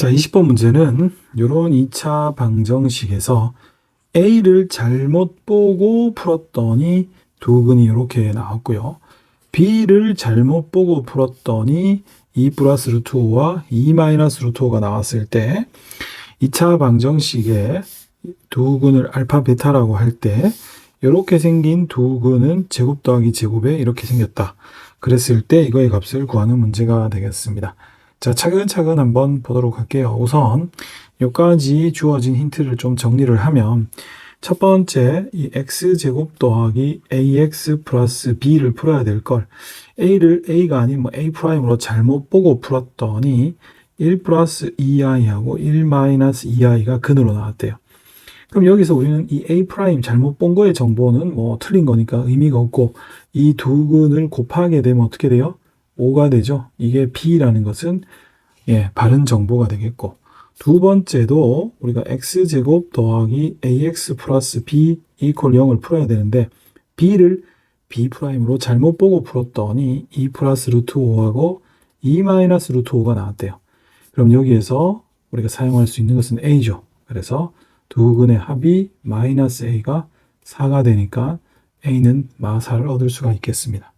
자, 20번 문제는 이런 2차 방정식에서 A를 잘못 보고 풀었더니 두근이 이렇게 나왔고요. B를 잘못 보고 풀었더니 2 플러스 루트 5와 2 마이너스 루트 5가 나왔을 때 2차 방정식의 두근을 알파 베타라고 할 때 이렇게 생긴 두근은 제곱 더하기 제곱에 이렇게 생겼다. 그랬을 때 이거의 값을 구하는 문제가 되겠습니다. 자, 차근차근 한번 보도록 할게요. 우선 여기까지 주어진 힌트를 좀 정리를 하면 첫 번째 이 x제곱 더하기 ax 플러스 b를 풀어야 될 걸 a를 a가 아닌 a''으로 잘못 보고 풀었더니 1 플러스 2i하고 1 마이너스 2i가 근으로 나왔대요. 그럼 여기서 우리는 이 a' 잘못 본 거의 정보는 틀린 거니까 의미가 없고 이 두 근을 곱하게 되면 어떻게 돼요? 5가 되죠. 이게 b라는 것은 바른 정보가 되겠고, 두 번째도 우리가 x제곱 더하기 ax 플러스 b 이퀄 0을 풀어야 되는데 b를 b'으로 잘못 보고 풀었더니 2 플러스 루트 5하고 2 마이너스 루트 5가 나왔대요. 그럼 여기에서 우리가 사용할 수 있는 것은 a죠. 그래서 두 근의 합이 마이너스 a가 4가 되니까 a는 마4를 얻을 수가 있겠습니다.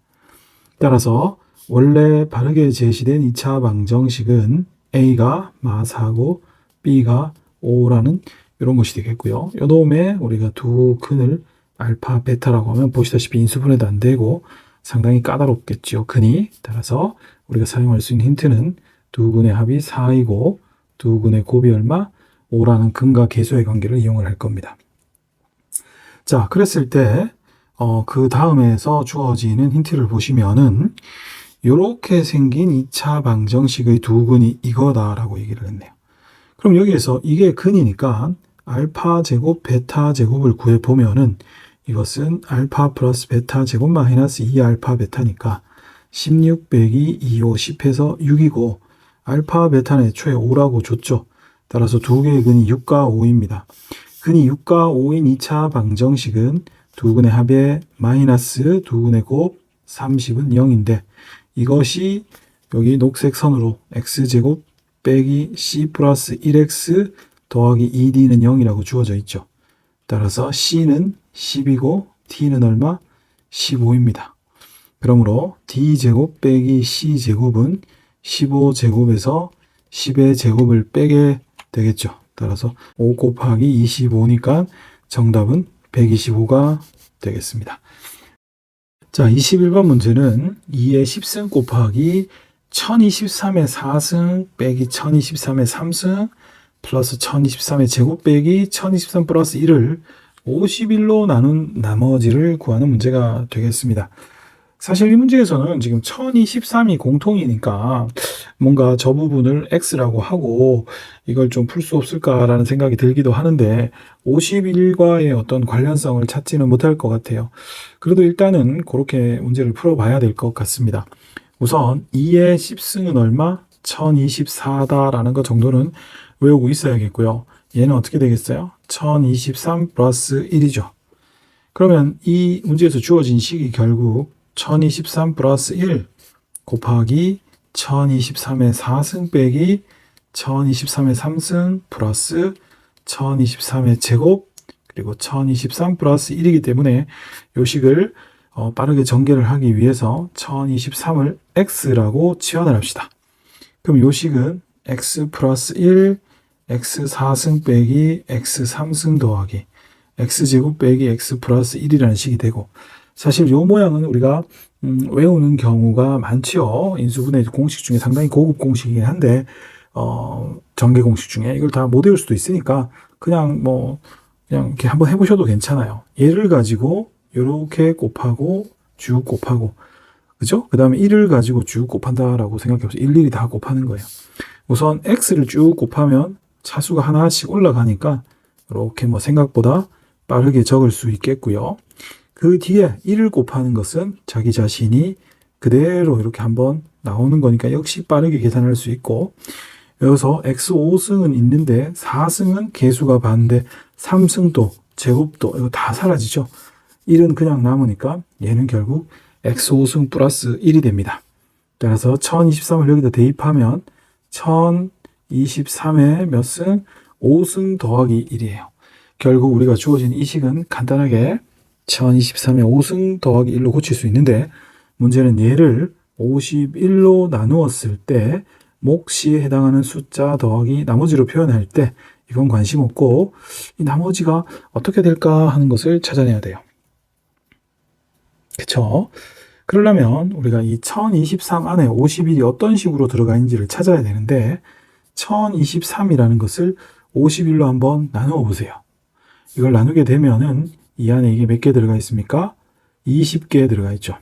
따라서 원래 바르게 제시된 2차 방정식은 a가 마4고 b가 5라는 이런 것이 되겠고요. 요 놈에 우리가 두 근을 알파, 베타라고 하면 보시다시피 인수분해도 안 되고 상당히 까다롭겠죠. 근이. 따라서 우리가 사용할 수 있는 힌트는 두 근의 합이 4이고 두 근의 곱이 얼마? 5라는 근과 계수의 관계를 이용을 할 겁니다. 자, 그랬을 때 그 다음에서 주어지는 힌트를 보시면은 이렇게 생긴 2차 방정식의 두 근이 이거다라고 얘기를 했네요. 그럼 여기에서 이게 근이니까 알파 제곱, 베타 제곱을 구해보면은 이것은 알파 플러스 베타 제곱 마이너스 2알파 베타니까 16 빼기 25, 10해서 6이고 알파 베타는 애초에 5라고 줬죠. 따라서 두 개의 근이 6과 5입니다. 근이 6과 5인 2차 방정식은 두 근의 합의 마이너스 두 근의 곱 30은 0인데 이것이 여기 녹색 선으로 x제곱 빼기 c 플러스 1x 더하기 2d는 0이라고 주어져 있죠. 따라서 c는 10이고 t는 얼마? 15입니다. 그러므로 d제곱 빼기 c제곱은 15제곱에서 10의 제곱을 빼게 되겠죠. 따라서 5 곱하기 25니까 정답은 125가 되겠습니다. 자, 21번 문제는 2의 10승 곱하기 1023의 4승 빼기 1023의 3승 플러스 1023의 제곱 빼기 1023 플러스 1을 51로 나눈 나머지를 구하는 문제가 되겠습니다. 사실 이 문제에서는 지금 1023이 공통이니까 뭔가 저 부분을 x라고 하고 이걸 좀 풀 수 없을까라는 생각이 들기도 하는데 51과의 어떤 관련성을 찾지는 못할 것 같아요. 그래도 일단은 그렇게 문제를 풀어봐야 될 것 같습니다. 우선 2의 10승은 얼마? 1024다라는 것 정도는 외우고 있어야겠고요. 얘는 어떻게 되겠어요? 1023 플러스 1이죠. 그러면 이 문제에서 주어진 식이 결국 1023 플러스 1 곱하기 1023의 4승 빼기 1023의 3승 플러스 1023의 제곱 그리고 1023 플러스 1이기 때문에 이 식을 빠르게 전개를 하기 위해서 1023을 x라고 치환을 합시다. 그럼 이 식은 x 플러스 1, x 4승 빼기 x 3승 더하기 x제곱 빼기 x 플러스 1이라는 식이 되고 사실 이 모양은 우리가 외우는 경우가 많지요. 인수분해 공식 중에 상당히 고급 공식이긴 한데 전개 공식 중에 이걸 다 못 외울 수도 있으니까 그냥 이렇게 한번 해보셔도 괜찮아요. 얘를 가지고 이렇게 곱하고 쭉 곱하고 그죠? 그 다음에 1을 가지고 쭉 곱한다라고 생각해보세요. 일일이 다 곱하는 거예요. 우선 x를 쭉 곱하면 차수가 하나씩 올라가니까 이렇게 생각보다 빠르게 적을 수 있겠고요. 그 뒤에 1을 곱하는 것은 자기 자신이 그대로 이렇게 한번 나오는 거니까 역시 빠르게 계산할 수 있고 여기서 x 5승은 있는데 4승은 개수가 반대 3승도 제곱도 이거 다 사라지죠. 1은 그냥 남으니까 얘는 결국 x 5승 플러스 1이 됩니다. 따라서 1023을 여기다 대입하면 23의 몇 승? 5승 더하기 1이에요. 결국 우리가 주어진 이 식은 간단하게 1023의 5승 더하기 1로 고칠 수 있는데, 문제는 얘를 51로 나누었을 때 몫이 해당하는 숫자 더하기 나머지로 표현할 때 이건 관심 없고, 이 나머지가 어떻게 될까 하는 것을 찾아내야 돼요. 그쵸? 그러려면 우리가 이 1023 안에 51이 어떤 식으로 들어가 있는지를 찾아야 되는데, 1023이라는 것을 51로 한번 나누어 보세요. 이걸 나누게 되면은 이 안에 이게 몇 개 들어가 있습니까? 20개 들어가 있죠.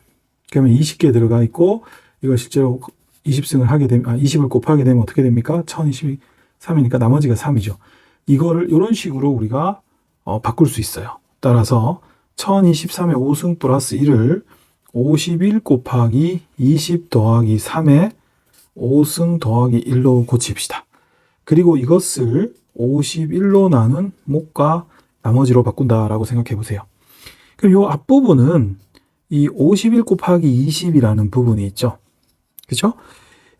그러면 20개 들어가 있고, 이걸 실제로 20승을 하게 되면, 20을 곱하게 되면 어떻게 됩니까? 1023이니까 나머지가 3이죠. 이거를 이런 식으로 우리가 바꿀 수 있어요. 따라서 1023의 5승 플러스 1을 51 곱하기 20 더하기 3의 5승 더하기 1로 고칩시다. 그리고 이것을 51로 나눈 몫과 나머지로 바꾼다라고 생각해 보세요. 그럼 이 앞부분은 이 51 곱하기 20이라는 부분이 있죠. 그죠?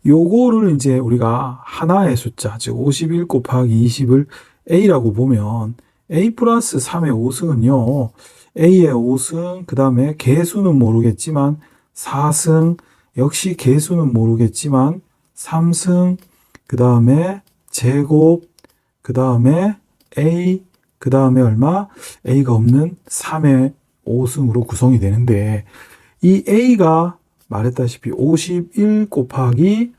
요거를 이제 우리가 하나의 숫자, 즉 51 곱하기 20을 A라고 보면 A 플러스 3의 5승은요. A의 5승, 그 다음에 개수는 모르겠지만 4승, 역시 개수는 모르겠지만 3승, 그 다음에 제곱, 그 다음에 A, 그 다음에 얼마? A가 없는 3의 5승으로 구성이 되는데, 이 A가 말했다시피 51 곱하기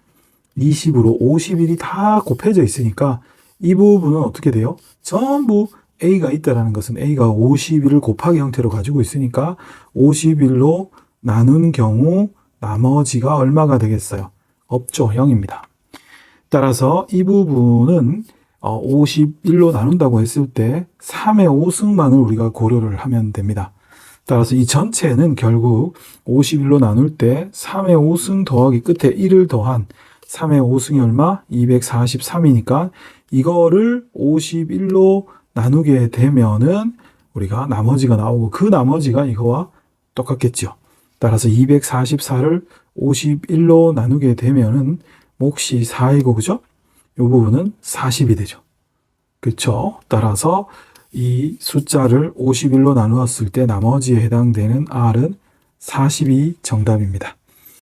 20으로 51이 다 곱해져 있으니까 이 부분은 어떻게 돼요? 전부 A가 있다는 것은 A가 51을 곱하기 형태로 가지고 있으니까 51로 나눈 경우 나머지가 얼마가 되겠어요? 없죠. 0입니다. 따라서 이 부분은 51로 나눈다고 했을 때 3의 5승만을 우리가 고려를 하면 됩니다. 따라서 이 전체는 결국 51로 나눌 때 3의 5승 더하기 끝에 1을 더한 3의 5승이 얼마? 243이니까 이거를 51로 나누게 되면은 우리가 나머지가 나오고, 그 나머지가 이거와 똑같겠죠. 따라서 244를 51로 나누게 되면은 몫이 4이고, 그죠? 이 부분은 40이 되죠. 그렇죠? 따라서 이 숫자를 51로 나누었을 때 나머지에 해당되는 R은 40이 정답입니다.